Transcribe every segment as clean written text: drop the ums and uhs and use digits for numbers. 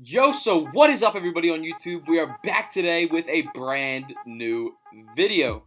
So what is up everybody on YouTube? We are back today with a brand new video.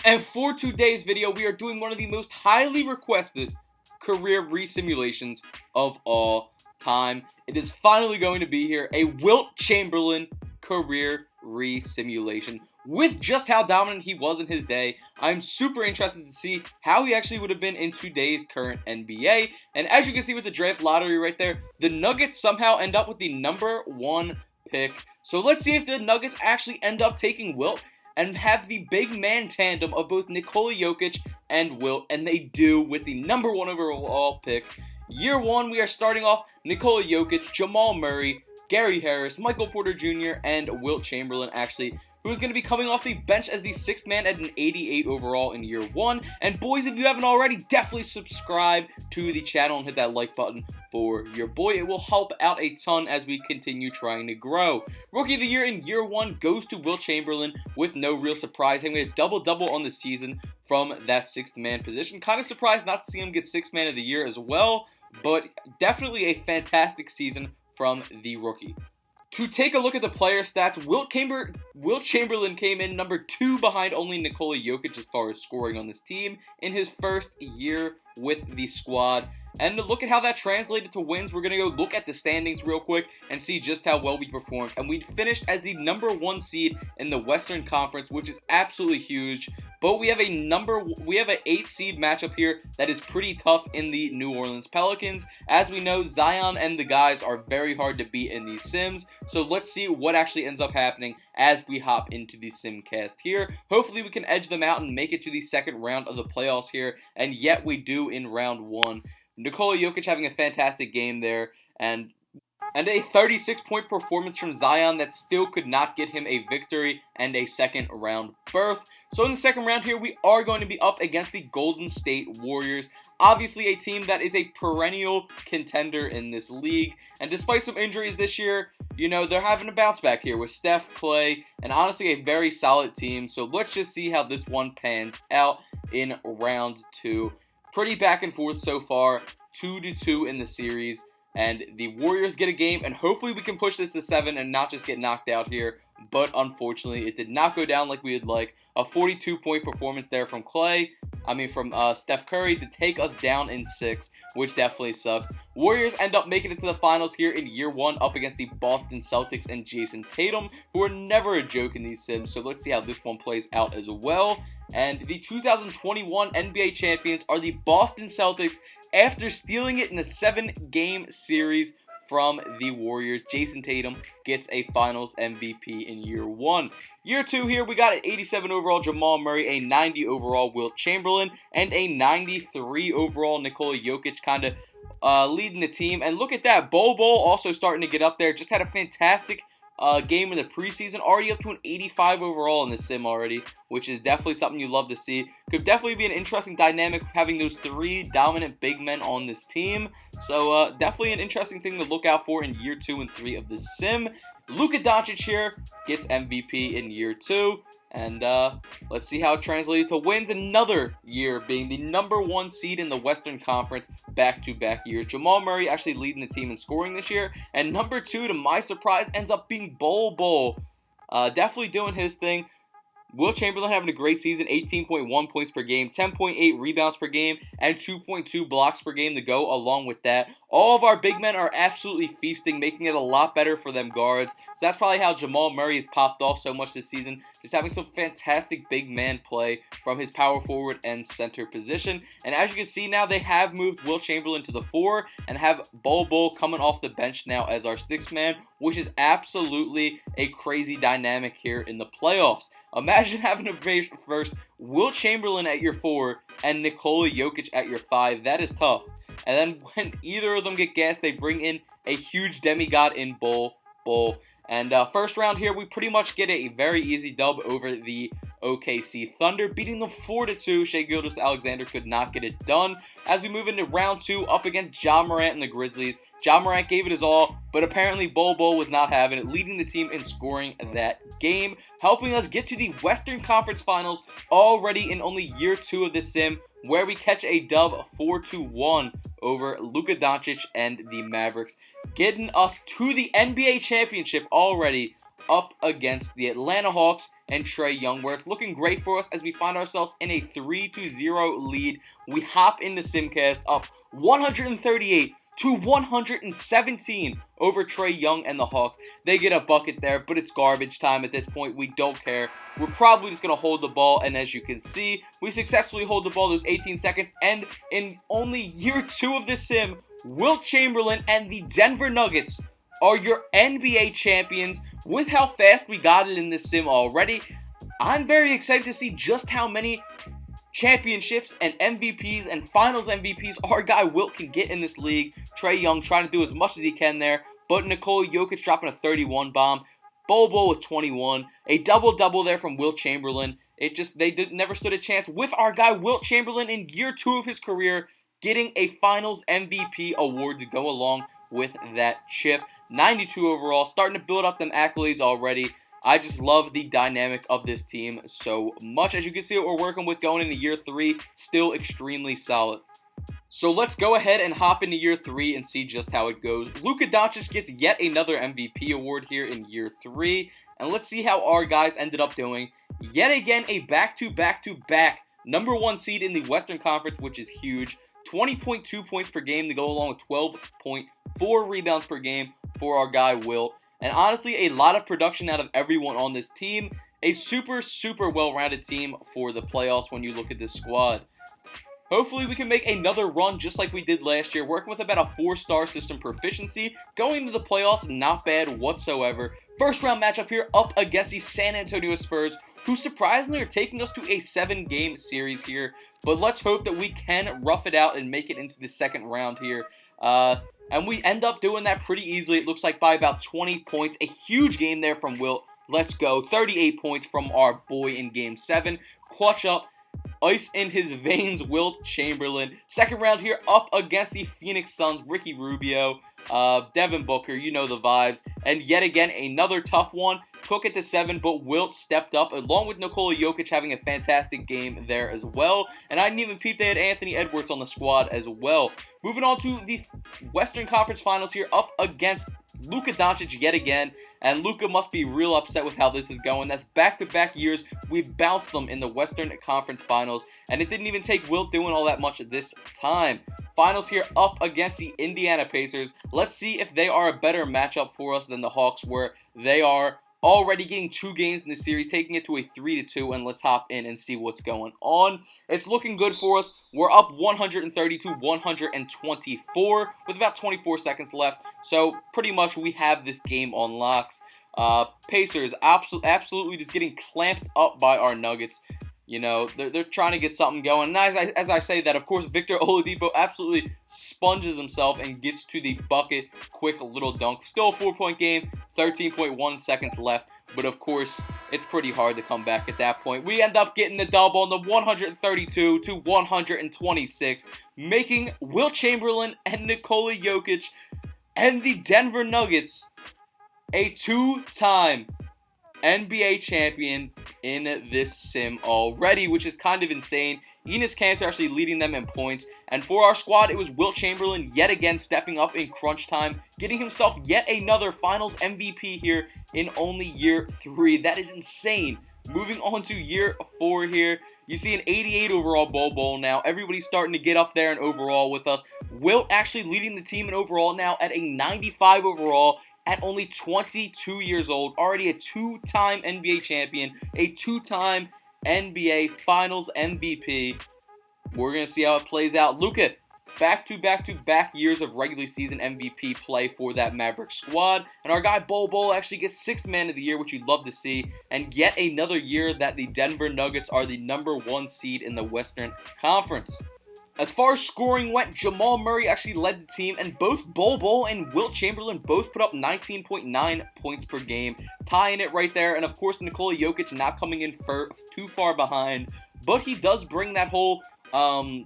And for today's video, we are doing one of the most highly requested career re-simulations of all time. It is finally going to be here, a Wilt Chamberlain career re-simulation. With just how dominant he was in his day, I'm super interested to see how he actually would have been in today's current NBA. And as you can see with the draft lottery right there, the Nuggets somehow end up with the #1 pick. So let's see if the Nuggets actually end up taking Wilt and have the big man tandem of both Nikola Jokic and Wilt, and they do with the #1 overall pick. Year 1, we are starting off Nikola Jokic, Jamal Murray, Gary Harris, Michael Porter Jr., and Wilt Chamberlain, actually, who is going to be coming off the bench as the 6th man at an 88 overall in year 1. And boys, if you haven't already, definitely subscribe to the channel and hit that like button for your boy. It will help out a ton as we continue trying to grow. Rookie of the Year in year 1 goes to Wilt Chamberlain with no real surprise, having a double-double on the season from that 6th man position. Kind of surprised not to see him get 6th man of the year as well, but definitely a fantastic season from the rookie. To take a look at the player stats, Wilt Chamberlain came in #2 behind only Nikola Jokic as far as scoring on this team in his first year with the squad. And to look at how that translated to wins, we're going to go look at the standings real quick and see just how well we performed. And we finished as the #1 seed in the Western Conference, which is absolutely huge. But we have an 8 seed matchup here that is pretty tough in the New Orleans Pelicans. As we know, Zion and the guys are very hard to beat in these sims. So let's see what actually ends up happening as we hop into the simcast here. Hopefully we can edge them out and make it to the second round of the playoffs here. And yet we do in round 1. Nikola Jokic having a fantastic game there, and a 36-point performance from Zion that still could not get him a victory and a second round berth. So in the second round here, we are going to be up against the Golden State Warriors. Obviously a team that is a perennial contender in this league. And despite some injuries this year, you know, they're having a bounce back here with Steph, Clay, and honestly a very solid team. So let's just see how this one pans out in round 2. Pretty back and forth so far, 2-2 in the series, and the Warriors get a game, and hopefully we can push this to 7 and not just get knocked out here, but unfortunately it did not go down like we would like. A 42-point performance there from Steph Curry to take us down in 6, which definitely sucks. Warriors end up making it to the finals here in year 1 up against the Boston Celtics and Jason Tatum, who are never a joke in these sims, so let's see how this one plays out as well. And the 2021 NBA champions are the Boston Celtics after stealing it in a 7-game series from the Warriors. Jason Tatum gets a finals MVP in year 1. Year 2 here, we got an 87 overall Jamal Murray, a 90 overall Wilt Chamberlain, and a 93 overall Nikola Jokic kind of leading the team. And look at that, Bol also starting to get up there. Just had a fantastic game in the preseason, already up to an 85 overall in the sim already, which is definitely something you love to see. Could definitely be an interesting dynamic having those 3 dominant big men on this team. So definitely an interesting thing to look out for in year 2 and 3 of the sim. Luka Doncic here gets MVP in year 2. And let's see how it translates to wins. Another year being the #1 seed in the Western Conference back-to-back years. Jamal Murray actually leading the team in scoring this year. And #2, to my surprise, ends up being Bol. Definitely doing his thing. Wilt Chamberlain having a great season, 18.1 points per game, 10.8 rebounds per game, and 2.2 blocks per game to go along with that. All of our big men are absolutely feasting, making it a lot better for them guards. So that's probably how Jamal Murray has popped off so much this season, just having some fantastic big man play from his power forward and center position. And as you can see now, they have moved Wilt Chamberlain to the 4 and have Bol coming off the bench now as our 6th man, which is absolutely a crazy dynamic here in the playoffs. Imagine having to verse Wilt Chamberlain at your 4 and Nikola Jokic at your 5. That is tough. And then when either of them get gassed, they bring in a huge demigod in Bol. And first round here, we pretty much get a very easy dub over the OKC Thunder, beating them 4-2. Shai Gilgeous-Alexander could not get it done. As we move into round 2, up against Ja Morant and the Grizzlies. Ja Morant gave it his all, but apparently Bol Bol was not having it, leading the team in scoring that game, helping us get to the Western Conference Finals already in only year 2 of this sim, where we catch a dub 4-1 over Luka Doncic and the Mavericks, getting us to the NBA Championship already up against the Atlanta Hawks and Trae Young, where it's looking great for us as we find ourselves in a 3-0 lead. We hop into Simcast up 138-117 over Trae Young and the Hawks. They get a bucket there, but it's garbage time at this point. We don't care. We're probably just going to hold the ball, and as you can see, we successfully hold the ball those 18 seconds, and in only year 2 of this sim, Wilt Chamberlain and the Denver Nuggets are your NBA champions. With how fast we got it in this sim already, I'm very excited to see just how many championships and MVPs and finals MVPs our guy Wilt can get in this league. Trae Young trying to do as much as he can there, but Nikola Jokic dropping a 31 bomb. Bol Bol with 21. A double-double there from Wilt Chamberlain. Never stood a chance with our guy Wilt Chamberlain in year 2 of his career, getting a finals MVP award to go along with that chip. 92 overall, starting to build up them accolades already. I just love the dynamic of this team so much. As you can see what we're working with going into year 3, still extremely solid. So let's go ahead and hop into year 3 and see just how it goes. Luka Doncic gets yet another MVP award here in year 3. And let's see how our guys ended up doing. Yet again, a back-to-back-to-back number 1 seed in the Western Conference, which is huge. 20.2 points per game to go along with 12.4 rebounds per game for our guy Wilt. And honestly, a lot of production out of everyone on this team. A super well-rounded team for the playoffs when you look at this squad. Hopefully we can make another run just like we did last year, working with about a 4-star system proficiency. Going to the playoffs, not bad whatsoever. First round matchup here up against the San Antonio Spurs, who surprisingly are taking us to a 7-game series here. But let's hope that we can rough it out and make it into the second round here. And we end up doing that pretty easily. It looks like by about 20 points. A huge game there from Wilt. Let's go. 38 points from our boy in Game 7. Clutch up. Ice in his veins, Wilt Chamberlain. Second round here up against the Phoenix Suns, Ricky Rubio, Devin Booker, you know the vibes. And yet again, another tough one. Took it to 7, but Wilt stepped up, along with Nikola Jokic having a fantastic game there as well. And I didn't even peep they had Anthony Edwards on the squad as well. Moving on to the Western Conference Finals here, up against Luka Doncic yet again, and Luka must be real upset with how this is going. That's back-to-back years we bounced them in the Western Conference Finals, and it didn't even take Wilt doing all that much this time. Finals here up against the Indiana Pacers. Let's see if they are a better matchup for us than the Hawks were. They are already getting 2 games in the series, taking it to a 3-2, and let's hop in and see what's going on. It's looking good for us. We're up 130-124 with about 24 seconds left, so pretty much we have this game on locks. Pacers absolutely just getting clamped up by our Nuggets. You know, they're trying to get something going. And as I say that, of course, Victor Oladipo absolutely sponges himself and gets to the bucket. Quick little dunk. Still a 4-point game, 13.1 seconds left. But, of course, it's pretty hard to come back at that point. We end up getting the double on the 132-126, making Wilt Chamberlain and Nikola Jokic and the Denver Nuggets a 2-time NBA champion in this sim already, which is kind of insane. Enes Kanter actually leading them in points. And for our squad, it was Wilt Chamberlain yet again stepping up in crunch time, getting himself yet another finals MVP here in only year 3. That is insane. Moving on to year 4 here, you see an 88 overall Bol Bol now. Everybody's starting to get up there in overall with us. Wilt actually leading the team in overall now at a 95 overall. At only 22 years old, already a 2-time NBA champion, a 2-time NBA Finals MVP. We're going to see how it plays out. Luka, back-to-back years of regular season MVP play for that Maverick squad. And our guy Bol Bol actually gets 6th man of the year, which you'd love to see. And yet another year that the Denver Nuggets are the number 1 seed in the Western Conference. As far as scoring went, Jamal Murray actually led the team, and both Bol and Wilt Chamberlain both put up 19.9 points per game, tying it right there. And of course, Nikola Jokic not coming in too far behind, but he does bring that whole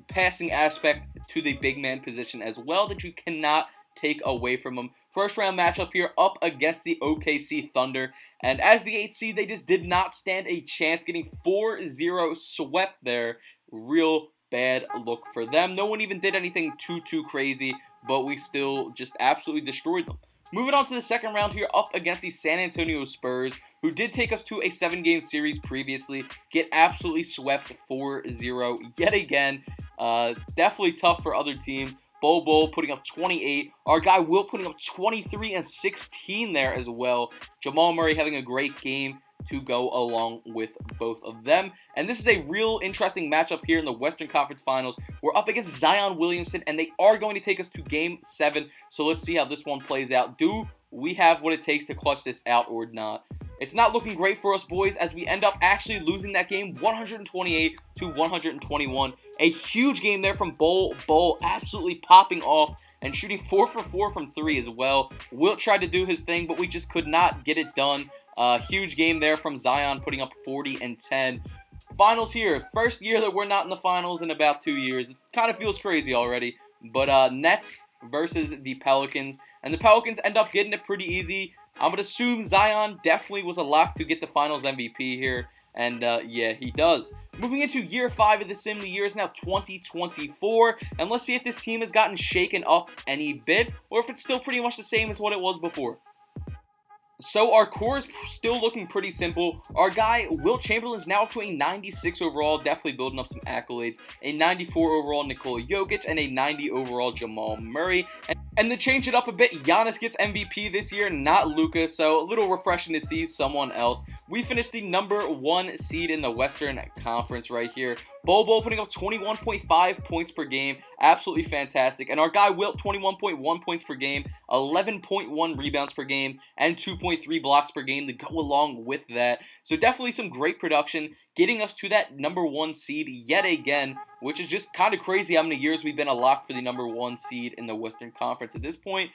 passing aspect to the big man position as well that you cannot take away from him. First round matchup here up against the OKC Thunder, and as the 8th seed, they just did not stand a chance, getting 4-0 swept there. Real bad look for them. No one even did anything too crazy, but we still just absolutely destroyed them. Moving on to the second round here, up against the San Antonio Spurs, who did take us to a 7-game series previously, get absolutely swept 4-0 yet again. Definitely tough for other teams. Bol putting up 28. Our guy Wilt putting up 23 and 16 there as well. Jamal Murray having a great game to go along with both of them. And this is a real interesting matchup here in the Western Conference Finals. We're up against Zion Williamson, and they are going to take us to Game 7. So let's see how this one plays out. Do we have what it takes to clutch this out or not? It's not looking great for us, boys, as we end up actually losing that game 128 to 121. A huge game there from Bol, absolutely popping off and shooting 4 for 4 from 3 as well. Wilt tried to do his thing, but we just could not get it done. Huge game there from Zion, putting up 40 and 10. Finals here. First year that we're not in the finals in about 2 years. It kind of feels crazy already. But Nets versus the Pelicans. And the Pelicans end up getting it pretty easy. I would assume Zion definitely was a lock to get the finals MVP here. And yeah, he does. Moving into year 5 of the sim, the year is now 2024. And let's see if this team has gotten shaken up any bit, or if it's still pretty much the same as what it was before. So our core is still looking pretty simple. Our guy, Wilt Chamberlain's now up to a 96 overall, definitely building up some accolades. A 94 overall Nikola Jokic, and a 90 overall Jamal Murray. And to change it up a bit, Giannis gets MVP this year, not Luka, so a little refreshing to see someone else. We finished the number 1 seed in the Western Conference right here. Bol putting up 21.5 points per game, absolutely fantastic. And our guy Wilt, 21.1 points per game, 11.1 rebounds per game, and 2.3 blocks per game to go along with that. So definitely some great production, getting us to that number 1 seed yet again, which is just kind of crazy how many years we've been a lock for the number 1 seed in the Western Conference at this point.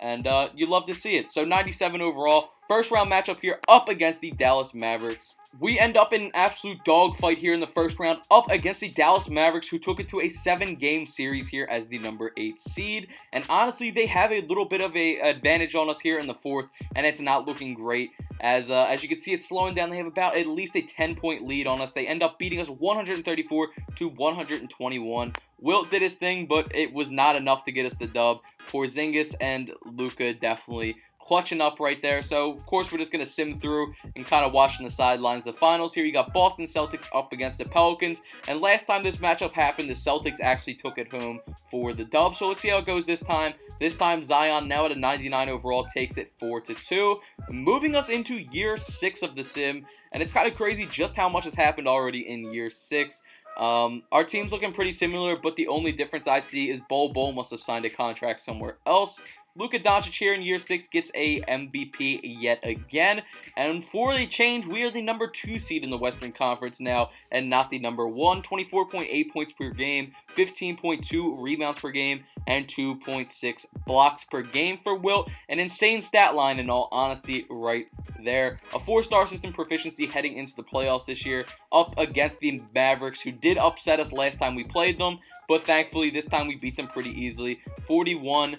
And you love to see it. So 97 overall. First round matchup here up against the Dallas Mavericks. We end up in an absolute dogfight here in the first round up against the Dallas Mavericks, who took it to a 7-game series here as the number 8 seed. And honestly, they have a little bit of an advantage on us here in the 4th, and it's not looking great. As you can see, it's slowing down. They have about at least a 10-point lead on us. They end up beating us 134 to 121. Wilt did his thing, but it was not enough to get us the dub. Porzingis and Luka definitely clutching up right there. So, of course, we're just going to sim through and kind of watching the sidelines. The finals here, you got Boston Celtics up against the Pelicans. And last time this matchup happened, the Celtics actually took it home for the dub. So, let's see how it goes this time. This time, Zion, now at a 99 overall, takes it 4-2. Moving us into year 6 of the sim. And it's kind of crazy just how much has happened already in year 6. Our team's looking pretty similar, but the only difference I see is Bol must have signed a contract somewhere else. Luka Doncic here in year 6 gets a MVP yet again. And for a change, we are the number 2 seed in the Western Conference now, and not the number 1. 24.8 points per game, 15.2 rebounds per game, and 2.6 blocks per game for Wilt. An insane stat line, in all honesty, right there. A 4-star system proficiency heading into the playoffs this year, up against the Mavericks, who did upset us last time we played them, but thankfully this time we beat them pretty easily. 4-1,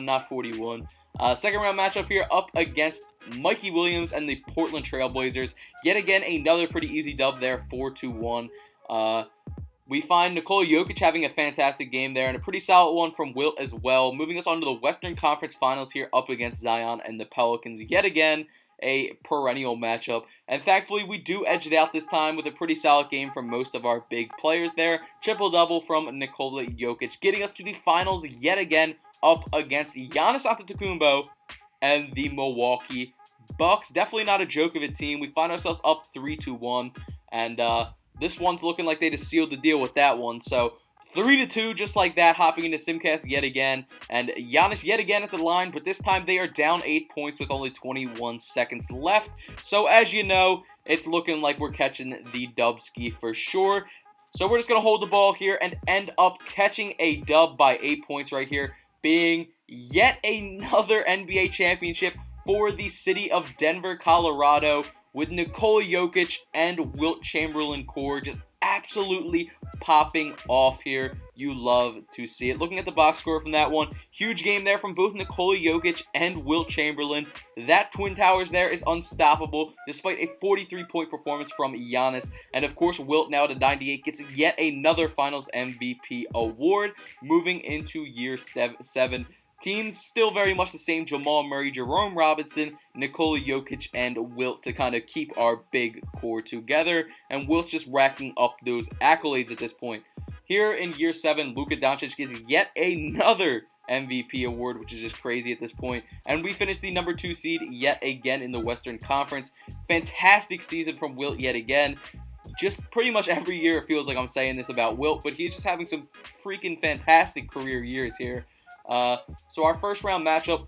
not 41. Second round matchup here up against Mikey Williams and the Portland Trailblazers. Yet again, another pretty easy dub there, 4-1. We find Nikola Jokic having a fantastic game there, and a pretty solid one from Wilt as well. Moving us on to the Western Conference Finals here up against Zion and the Pelicans. Yet again, a perennial matchup, and thankfully we do edge it out this time with a pretty solid game from most of our big players there. Triple-double from Nikola Jokic, getting us to the finals yet again up against Giannis Antetokounmpo and the Milwaukee Bucks. Definitely not a joke of a team. We find ourselves up 3-1, and this one's looking like they just sealed the deal with that one. So 3-2, just like that, hopping into Simcast yet again. And Giannis yet again at the line, but this time they are down 8 points with only 21 seconds left. So as you know, it's looking like we're catching the dub ski for sure. So we're just going to hold the ball here and end up catching a dub by 8 points right here, being yet another NBA championship for the city of Denver, Colorado, with Nikola Jokic and Wilt Chamberlain core just absolutely popping off here. You love to see it. Looking at the box score from that one, huge game there from both Nikola Jokic and Wilt Chamberlain. That Twin Towers there is unstoppable despite a 43-point performance from Giannis. And of course, Wilt now at a 98 gets yet another Finals MVP award. Moving into year 7. Teams still very much the same: Jamal Murray, Jerome Robinson, Nikola Jokic, and Wilt to kind of keep our big core together. And Wilt's just racking up those accolades at this point. Here in year 7, Luka Doncic gets yet another MVP award, which is just crazy at this point. And we finished the number 2 seed yet again in the Western Conference. Fantastic season from Wilt yet again. Just pretty much every year it feels like I'm saying this about Wilt, but he's just having some freaking fantastic career years here. So our first round matchup,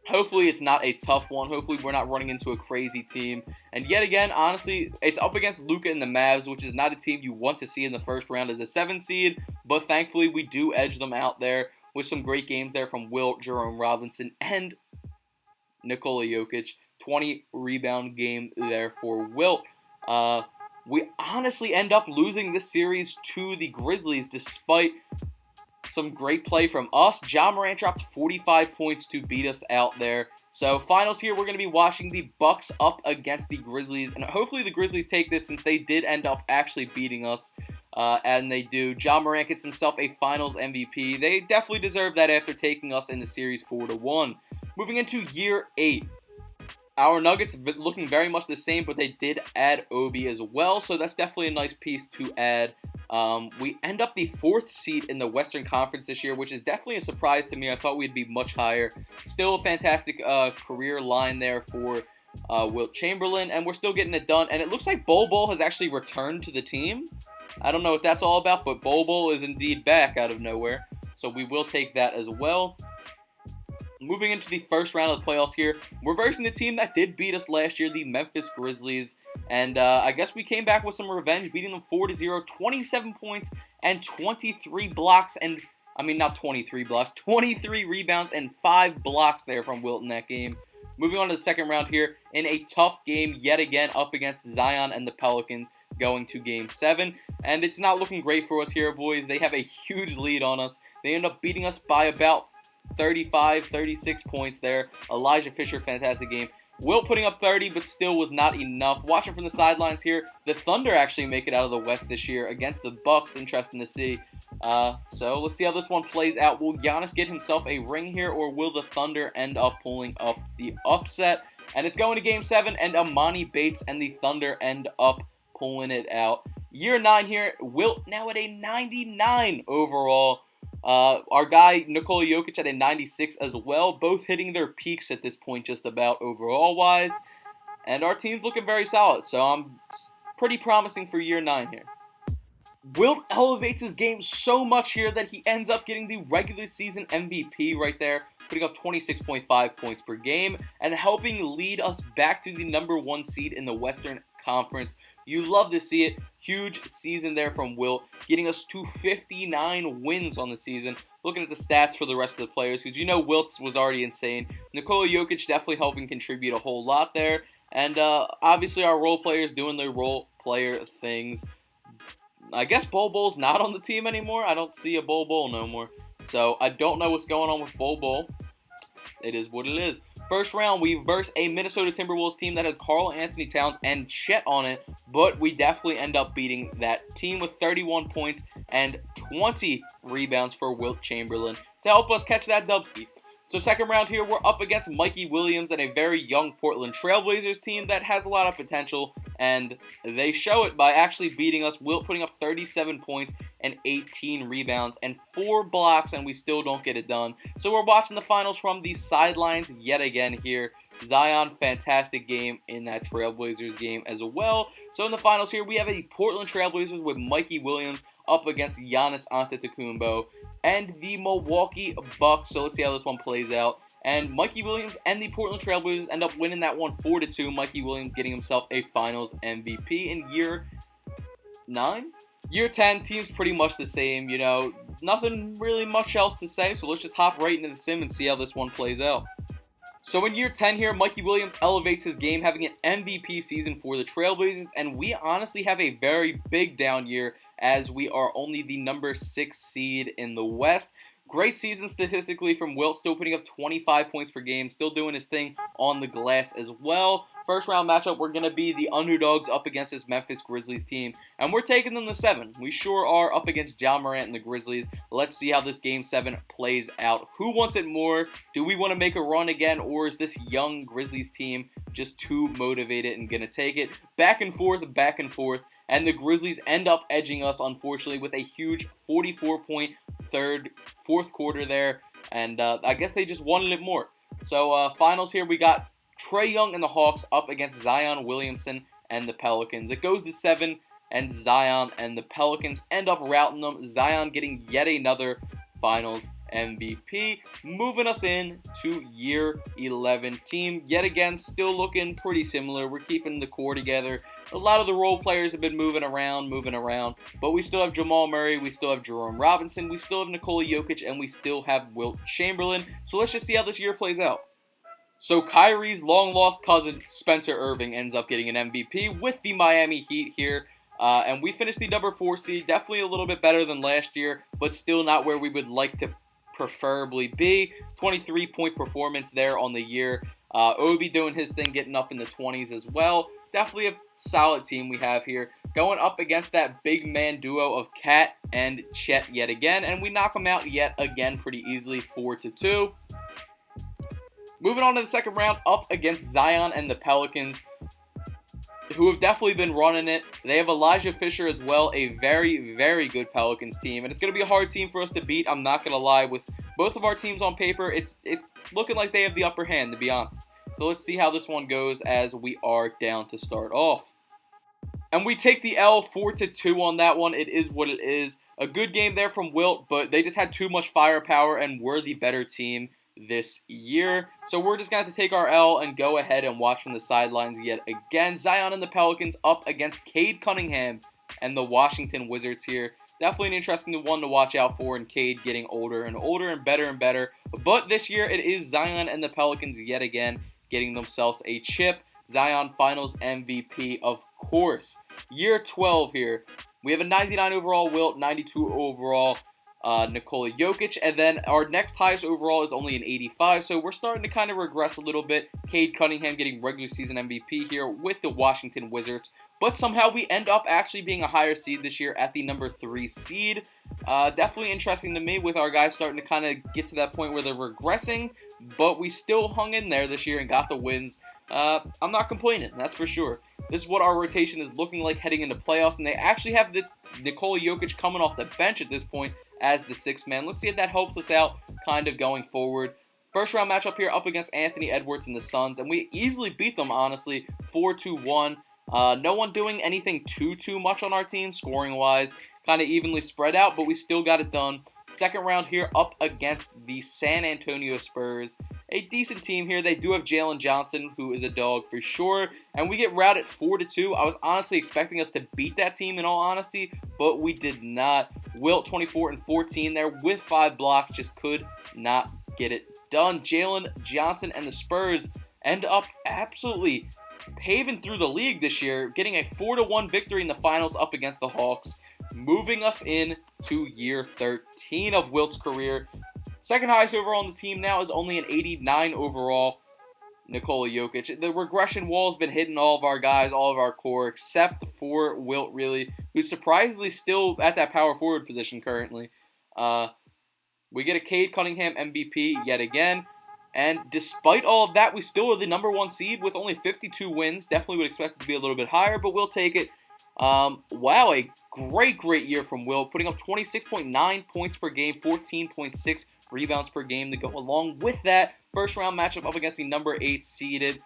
hopefully it's not a tough one. Hopefully we're not running into a crazy team. And yet again, honestly, it's up against Luka and the Mavs, which is not a team you want to see in the first round as a 7 seed. But thankfully we do edge them out there with some great games there from Wilt, Jerome Robinson, and Nikola Jokic. 20 rebound game there for Wilt. We honestly end up losing this series to the Grizzlies despite some great play from us. Ja Morant dropped 45 points to beat us out there. So finals here, we're going to be watching the Bucks up against the Grizzlies. And hopefully the Grizzlies take this since they did end up actually beating us. And they do. Ja Morant gets himself a Finals MVP. They definitely deserve that after taking us in the series 4-1. Moving into year 8. Our Nuggets looking very much the same, but they did add Obi as well. So that's definitely a nice piece to add. We end up the 4th seed in the Western Conference this year, which is definitely a surprise to me. I thought we'd be much higher. Still a fantastic career line there for Wilt Chamberlain, and we're still getting it done. And it looks like Bol Bol has actually returned to the team. I don't know what that's all about, but Bol Bol is indeed back out of nowhere. So we will take that as well. Moving into the first round of the playoffs here, we're versing the team that did beat us last year, the Memphis Grizzlies. And I guess we came back with some revenge, beating them 4-0, 27 points and 23 blocks. And, I mean, not 23 blocks, 23 rebounds and 5 blocks there from Wilt in that game. Moving on to the second round here, in a tough game yet again up against Zion and the Pelicans, going to Game 7. And it's not looking great for us here, boys. They have a huge lead on us. They end up beating us by about 35, 36 points there. Elijah Fisher, fantastic game. Wilt putting up 30, but still was not enough. Watching from the sidelines here, the Thunder actually make it out of the West this year against the Bucks. Interesting to see. So let's see how this one plays out. Will Giannis get himself a ring here, or will the Thunder end up pulling up the upset? And it's going to Game 7, and Amani Bates and the Thunder end up pulling it out. Year 9 here, Wilt now at a 99 overall. Our guy Nikola Jokic at a 96 as well, both hitting their peaks at this point just about overall wise. And our team's looking very solid, so I'm pretty promising for year 9 here. Wilt elevates his game so much here that he ends up getting the regular season MVP right there, putting up 26.5 points per game and helping lead us back to the number 1 seed in the Western Conference. You love to see it. Huge season there from Wilt, getting us to 59 wins on the season. Looking at the stats for the rest of the players, because you know Wilt's was already insane. Nikola Jokic definitely helping contribute a whole lot there. And obviously our role players doing their role player things. I guess Bol Bol's not on the team anymore. I don't see a Bol Bol no more. So I don't know what's going on with Bol Bol. It is what it is. First round, we verse a Minnesota Timberwolves team that had Karl Anthony Towns and Chet on it, but we definitely end up beating that team with 31 points and 20 rebounds for Wilt Chamberlain to help us catch that dubski. So second round here, we're up against Mikey Williams and a very young Portland Trailblazers team that has a lot of potential, and they show it by actually beating us. Wilt putting up 37 points and 18 rebounds and 4 blocks, and we still don't get it done. So we're watching the finals from the sidelines yet again here. Zion, fantastic game in that Trailblazers game as well. So in the finals here, we have a Portland Trailblazers with Mikey Williams up against Giannis Antetokounmpo and the Milwaukee Bucks. So let's see how this one plays out. And Mikey Williams and the Portland Trailblazers end up winning that one 4-2. Mikey Williams getting himself a Finals MVP in year 9. Year 10, team's pretty much the same, you know, nothing really much else to say, so let's just hop right into the sim and see how this one plays out. So in year 10 here, Mikey Williams elevates his game, having an MVP season for the Trailblazers, and we honestly have a very big down year as we are only the number 6 seed in the West. Great season statistically from Wilt, still putting up 25 points per game, still doing his thing on the glass as well. First round matchup, we're going to be the underdogs up against this Memphis Grizzlies team, and we're taking them to 7. We sure are up against Ja Morant and the Grizzlies. Let's see how this Game 7 plays out. Who wants it more? Do we want to make a run again, or is this young Grizzlies team just too motivated and going to take it? Back and forth, and the Grizzlies end up edging us, unfortunately, with a huge 44-point fourth quarter there, and I guess they just wanted it more. So finals here, we got Trae Young and the Hawks up against Zion Williamson and the Pelicans. It goes to 7, and Zion and the Pelicans end up routing them. Zion getting yet another finals MVP, moving us in to year 11. Team, yet again, still looking pretty similar. We're keeping the core together. A lot of the role players have been moving around, but we still have Jamal Murray, we still have Jerome Robinson, we still have Nikola Jokic, and we still have Wilt Chamberlain. So let's just see how this year plays out. So Kyrie's long-lost cousin, Spencer Irving, ends up getting an MVP with the Miami Heat here. And we finished the number 4 seed, definitely a little bit better than last year, but still not where we would like to preferably be. 23-point performance there on the year. Obi doing his thing, getting up in the 20s as well. Definitely a solid team we have here. Going up against that big man duo of Cat and Chet yet again, and we knock them out yet again pretty easily, 4-2. Moving on to the second round, up against Zion and the Pelicans, who have definitely been running it. They have Elijah Fisher as well, a very, very good Pelicans team. And it's going to be a hard team for us to beat, I'm not going to lie. With both of our teams on paper, it's looking like they have the upper hand, to be honest. So let's see how this one goes as we are down to start off. And we take the L 4-2 on that one. It is what it is. A good game there from Wilt, but they just had too much firepower and were the better team this year. So we're just going to have to take our L and go ahead and watch from the sidelines yet again. Zion and the Pelicans up against Cade Cunningham and the Washington Wizards here. Definitely an interesting one to watch out for, and Cade getting older and older and better. But this year it is Zion and the Pelicans yet again getting themselves a chip. Zion Finals MVP, of course. Year 12 here. We have a 99 overall Wilt, 92 overall Nikola Jokic, and then our next highest overall is only an 85, so we're starting to kind of regress a little bit. Cade Cunningham getting regular season MVP here with the Washington Wizards, but somehow we end up actually being a higher seed this year at the number 3 seed. Definitely interesting to me, with our guys starting to kind of get to that point where they're regressing, but we still hung in there this year and got the wins. I'm not complaining, that's for sure. This is what our rotation is looking like heading into playoffs, and they actually have the Nikola Jokic coming off the bench at this point as the 6th man. Let's see if that helps us out kind of going forward. First round matchup here up against Anthony Edwards and the Suns, and we easily beat them, honestly, 4-1. No one doing anything too much on our team scoring wise, kind of evenly spread out, but we still got it done. Second round here up against the San Antonio Spurs, a decent team here. They do have Jalen Johnson, who is a dog for sure, and we get routed 4-2. I was honestly expecting us to beat that team, in all honesty, but we did not. Wilt 24-14 there with 5 blocks, just could not get it done. Jalen Johnson and the Spurs end up absolutely paving through the league this year, getting a 4-1 victory in the finals up against the Hawks, moving us in to year 13 of Wilt's career. Second highest overall on the team now is only an 89 overall Nikola Jokic. The regression wall has been hitting all of our guys, all of our core, except for Wilt, really, who's surprisingly still at that power forward position currently. We get a Cade Cunningham MVP yet again. And despite all of that, we still are the number 1 seed with only 52 wins. Definitely would expect it to be a little bit higher, but we'll take it. Wow, a great year from Wilt, putting up 26.9 points per game, 14.6 rebounds per game to go along with that. First round matchup up against the number 8 seeded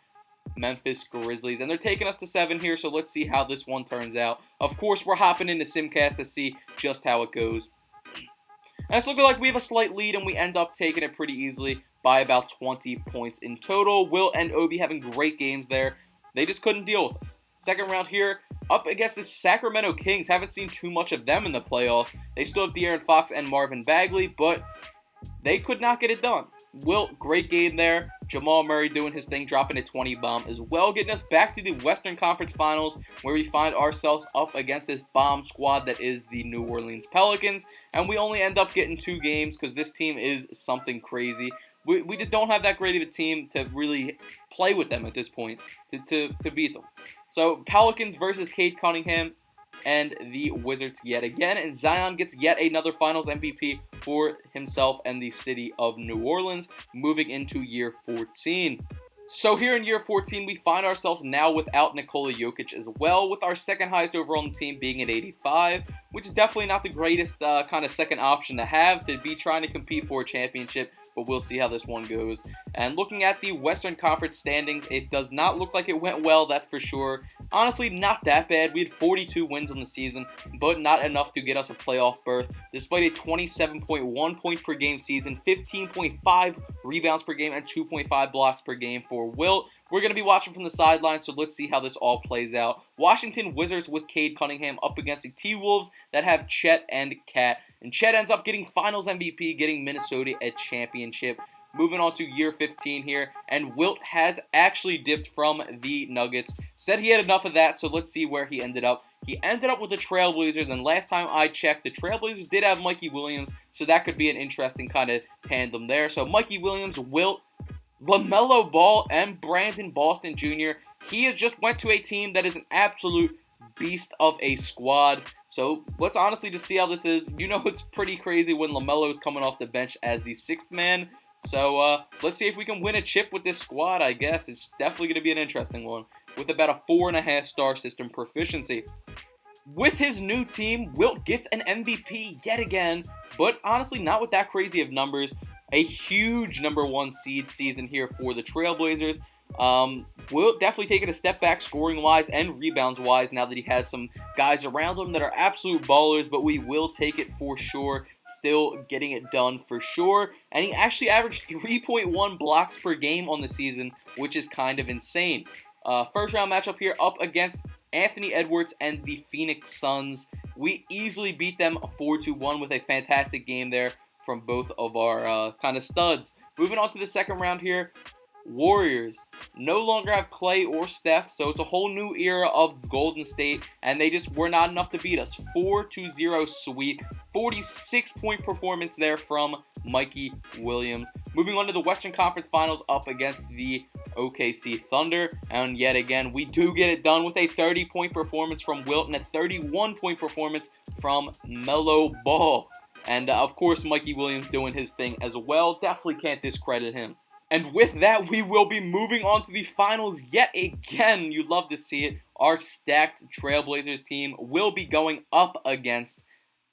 Memphis Grizzlies, and they're taking us to 7 here, so let's see how this one turns out. Of course, we're hopping into Simcast to see just how it goes. And it's looking like we have a slight lead, and we end up taking it pretty easily by about 20 points in total. Wilt and Obi having great games there. They just couldn't deal with us. Second round here, up against the Sacramento Kings. Haven't seen too much of them in the playoffs. They still have De'Aaron Fox and Marvin Bagley, but they could not get it done. Wilt, great game there. Jamal Murray doing his thing, dropping a 20 bomb as well, getting us back to the Western Conference Finals, where we find ourselves up against this bomb squad that is the New Orleans Pelicans, and we only end up getting 2 games because this team is something crazy. We just don't have that great of a team to really play with them at this point to beat them. So Pelicans versus Cade Cunningham and the Wizards yet again, and Zion gets yet another Finals MVP for himself and the city of New Orleans, moving into year 14. So here in year 14, we find ourselves now without Nikola Jokic as well, with our second highest overall on the team being at 85, which is definitely not the greatest kind of second option to have to be trying to compete for a championship, but we'll see how this one goes. And looking at the Western Conference standings, it does not look like it went well, that's for sure. Honestly, not that bad. We had 42 wins on the season, but not enough to get us a playoff berth. Despite a 27.1 point per game season, 15.5 rebounds per game, and 2.5 blocks per game for Wilt. We're going to be watching from the sidelines, so let's see how this all plays out. Washington Wizards with Cade Cunningham up against the T-Wolves that have Chet and Cat. And Chet ends up getting Finals MVP, getting Minnesota a championship. Moving on to year 15 here, and Wilt has actually dipped from the Nuggets. Said he had enough of that, so let's see where he ended up. He ended up with the Trailblazers, and last time I checked, the Trailblazers did have Mikey Williams, so that could be an interesting kind of tandem there. So Mikey Williams, Wilt, LaMelo Ball, and Brandon Boston Jr. He has just went to a team that is an absolute beast of a squad. So let's honestly just see how this is. You know, it's pretty crazy when LaMelo is coming off the bench as the 6th man. So let's see if we can win a chip with this squad, I guess. It's definitely going to be an interesting one with about a 4.5 star system proficiency. With his new team, Wilt gets an MVP yet again, but honestly not with that crazy of numbers. A huge number 1 seed season here for the Trailblazers. Wilt definitely taking a step back scoring-wise and rebounds-wise now that he has some guys around him that are absolute ballers, but we will take it for sure. Still getting it done for sure. And he actually averaged 3.1 blocks per game on the season, which is kind of insane. First round matchup here up against Anthony Edwards and the Phoenix Suns. We easily beat them 4-1 with a fantastic game there from both of our kind of studs. Moving on to the second round here. Warriors no longer have Clay or Steph, so it's a whole new era of Golden State, and they just were not enough to beat us. 4-0 sweep, 46-point performance there from Mikey Williams. Moving on to the Western Conference Finals up against the OKC Thunder, and yet again, we do get it done with a 30-point performance from Wilt and a 31-point performance from Melo Ball. And of course, Mikey Williams doing his thing as well. Definitely can't discredit him. And with that, we will be moving on to the finals yet again. You love to see it. Our stacked Trailblazers team will be going up against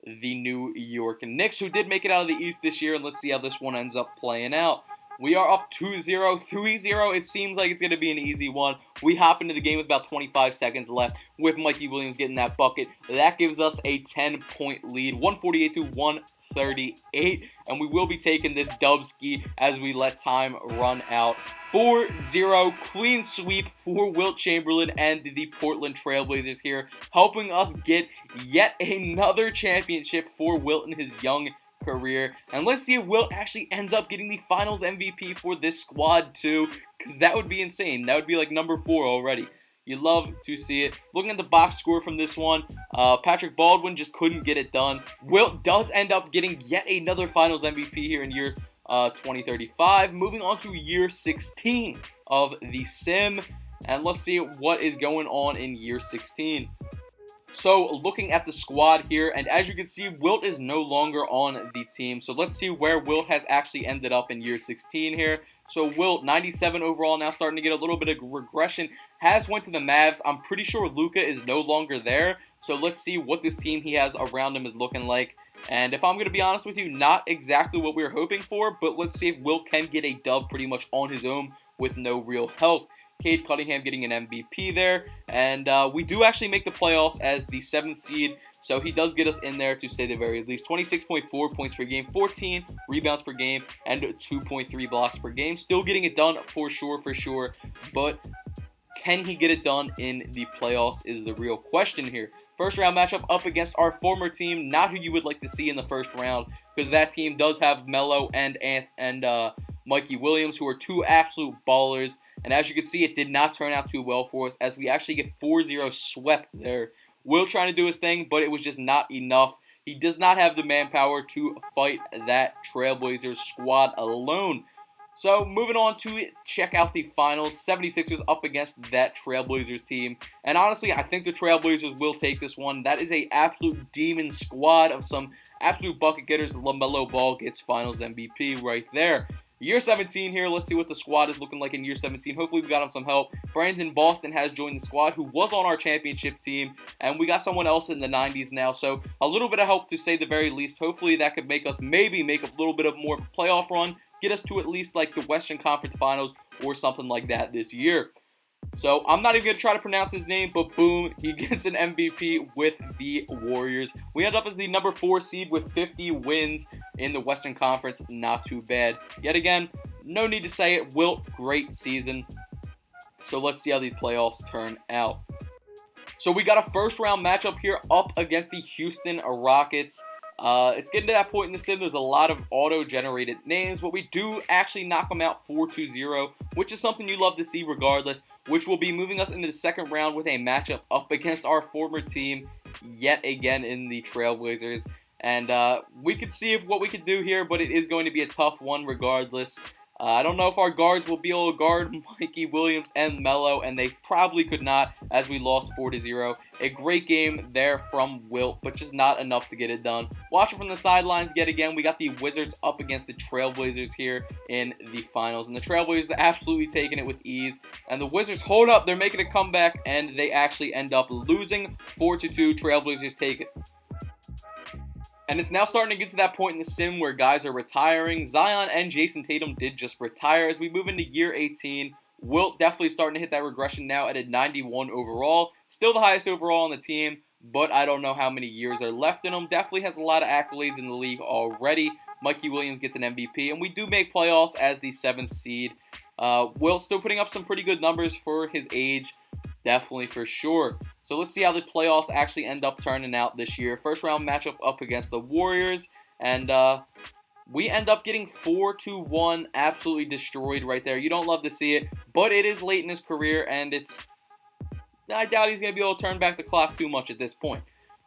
the New York Knicks, who did make it out of the East this year. And let's see how this one ends up playing out. We are up 2-0, 3-0. It seems like it's going to be an easy one. We hop into the game with about 25 seconds left with Mikey Williams getting that bucket. That gives us a 10-point lead, 148-138. And we will be taking this dubski as we let time run out. 4-0 clean sweep for Wilt Chamberlain and the Portland Trailblazers here, helping us get yet another championship for Wilt in his young career. And let's see if Wilt actually ends up getting the Finals MVP for this squad too, because that would be insane. That would be like number 4 already. You love to see it. Looking at the box score from this one, Patrick Baldwin just couldn't get it done. Wilt does end up getting yet another Finals MVP here in year 2035. Moving on to year 16 of the sim, and let's see what is going on in year 16. So looking at the squad here, and as you can see, Wilt is no longer on the team. So let's see where Wilt has actually ended up in year 16 here. So Wilt, 97 overall, now starting to get a little bit of regression, has went to the Mavs. I'm pretty sure Luka is no longer there. So let's see what this team he has around him is looking like. And if I'm going to be honest with you, not exactly what we were hoping for, but let's see if Wilt can get a dub pretty much on his own with no real help. Cade Cunningham getting an MVP there, and we do actually make the playoffs as the 7th seed, so he does get us in there to say the very least. 26.4 points per game, 14 rebounds per game, and 2.3 blocks per game. Still getting it done for sure, but Can he get it done in the playoffs is the real question here. First round matchup up against our former team, not who you would like to see in the first round, because that team does have Melo and Mikey Williams, who are two absolute ballers. And as you can see, it did not turn out too well for us, as we actually get 4-0 swept there. Will trying to do his thing, but it was just not enough. He does not have the manpower to fight that Trailblazers squad alone. So, moving on to check out the finals. 76ers up against that Trailblazers team. And honestly, I think the Trailblazers will take this one. That is an absolute demon squad of some absolute bucket getters. LaMelo Ball gets finals MVP right there. Year 17 here. Let's see what the squad is looking like in year 17. Hopefully we got him some help. Brandon Boston has joined the squad, who was on our championship team. And we got someone else in the 90s now. So a little bit of help to say the very least. Hopefully that could make us maybe make a little bit of more of a playoff run. Get us to at least like the Western Conference Finals or something like that this year. So I'm not even going to try to pronounce his name, but boom, he gets an MVP with the Warriors. We end up as the number 4 seed with 50 wins in the Western Conference. Not too bad. Yet again, no need to say it. Wilt, great season. So let's see how these playoffs turn out. So we got a first round matchup here up against the Houston Rockets. It's getting to that point in the sim. There's a lot of auto-generated names, but we do actually knock them out 4-0, which is something you love to see regardless, which will be moving us into the second round with a matchup up against our former team yet again in the Trailblazers. And we could see what we could do here, but it is going to be a tough one regardless. I don't know if our guards will be able to guard Mikey Williams and Melo, and they probably could not as we lost 4-0. A great game there from Wilt, but just not enough to get it done. Watching from the sidelines yet again, we got the Wizards up against the Trailblazers here in the finals. And the Trailblazers are absolutely taking it with ease. And the Wizards hold up, they're making a comeback, and they actually end up losing 4-2. Trailblazers take it. And it's now starting to get to that point in the sim where guys are retiring. Zion and Jason Tatum did just retire as we move into year 18. Wilt definitely starting to hit that regression now at a 91 overall. Still the highest overall on the team, but I don't know how many years are left in him. Definitely has a lot of accolades in the league already. Mikey Williams gets an MVP, and we do make playoffs as the 7th seed. Wilt still putting up some pretty good numbers for his age. Definitely for sure. So let's see how the playoffs actually end up turning out this year. First round matchup up against the Warriors. And we end up getting 4-1. Absolutely destroyed right there. You don't love to see it. But it is late in his career. And I doubt he's going to be able to turn back the clock too much at this point.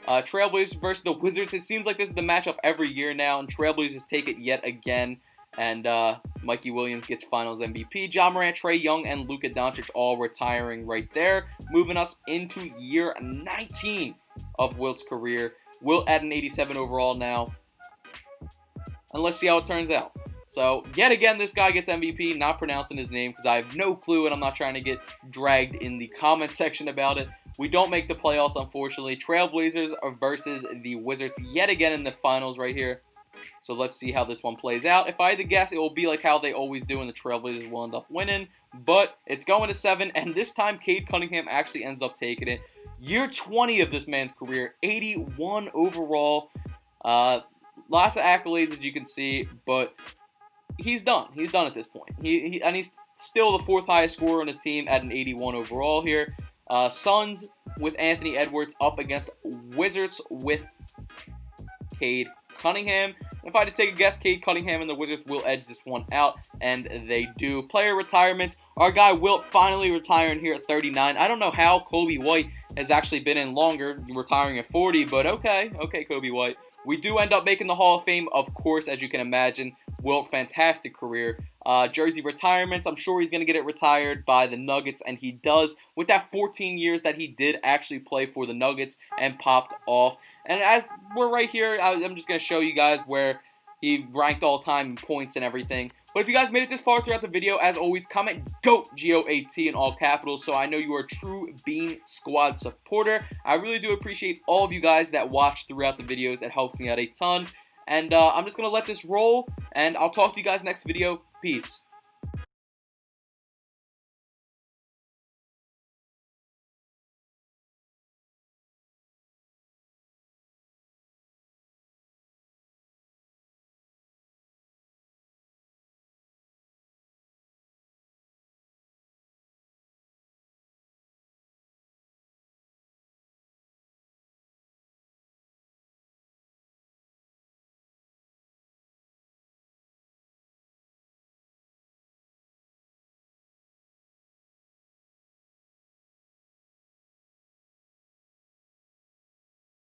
Trailblazers versus the Wizards. It seems like this is the matchup every year now. And Trailblazers take it yet again. And Mikey Williams gets finals MVP. Ja Morant, Trae Young, and Luka Doncic all retiring right there. Moving us into year 19 of Wilt's career. Wilt at an 87 overall now. And let's see how it turns out. So, yet again, this guy gets MVP. Not pronouncing his name because I have no clue and I'm not trying to get dragged in the comment section about it. We don't make the playoffs, unfortunately. Trailblazers versus the Wizards yet again in the finals right here. So let's see how this one plays out. If I had to guess, it will be like how they always do, and the Trailblazers will end up winning. But it's going to 7, and this time Cade Cunningham actually ends up taking it. Year 20 of this man's career, 81 overall. Lots of accolades, as you can see, but he's done. He's done at this point. And he's still the 4th highest scorer on his team at an 81 overall here. Suns with Anthony Edwards up against Wizards with Cade Cunningham. If I had to take a guess, Cade Cunningham and the Wizards will edge this one out, and they do. Player retirements. Our guy Wilt finally retiring here at 39. I don't know how Kobe White has actually been in longer, retiring at 40, but okay, Kobe White. We do end up making the Hall of Fame, of course, as you can imagine. Wilt, fantastic career. Jersey retirements, I'm sure he's going to get it retired by the Nuggets, and he does, with that 14 years that he did actually play for the Nuggets and popped off. And as we're right here, I'm just going to show you guys where he ranked all time in points and everything. But if you guys made it this far throughout the video, as always, comment GOAT, G-O-A-T, in all capitals, so I know you are a true Bean Squad supporter. I really do appreciate all of you guys that watch throughout the videos. It helps me out a ton. And I'm just going to let this roll, and I'll talk to you guys next video. Peace.